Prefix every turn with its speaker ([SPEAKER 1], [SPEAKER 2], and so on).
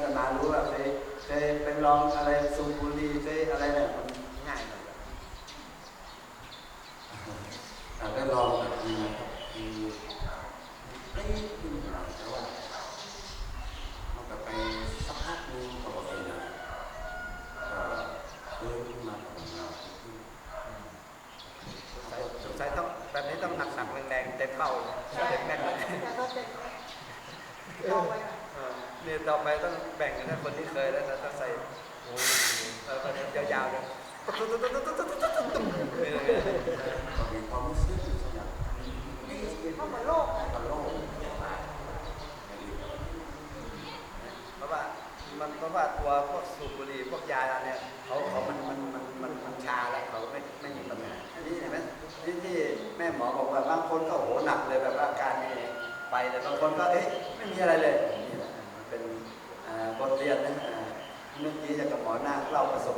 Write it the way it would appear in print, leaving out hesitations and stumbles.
[SPEAKER 1] ตนารู้ว่าเคยไปลองอะไรสูบบุหรี่เคยอะไรเนี่ยมันง่ายหน่อยได้ลองแบบนี้นะครับได้ขึ้นมาแต่ว่ามันก็ไปสักพักนึงก็บอกเลยนะเดินขึ้นมาของเราสงสัยต้องแบบนี้ต้องหนักแรงๆเต็มเป้าเต็มแน่นเลยเนี่ยต่อไปต้องแบ่งกันนะคนที่เคยแล้วต้องใส่ตอนนี้ยาวๆเลยมีความรู้สึกสักอย่างเข้ามาโลกเพราะว่าตัวพวกสูบบุหรี่พวกยาเนี่ยเขามันชาแล้วเขาไม่มีปัญหานี่เห็นไหมนี่ที่แม่หมอบอกว่าบางคนก็โหหนักเลยแบบอาการนี่ไปแต่บางคนก็ไม่มีอะไรเลยนี่แหละมันเป็นบทเรียนนะเมื่อกี้จากกับหมอหน้าเล่าประสบ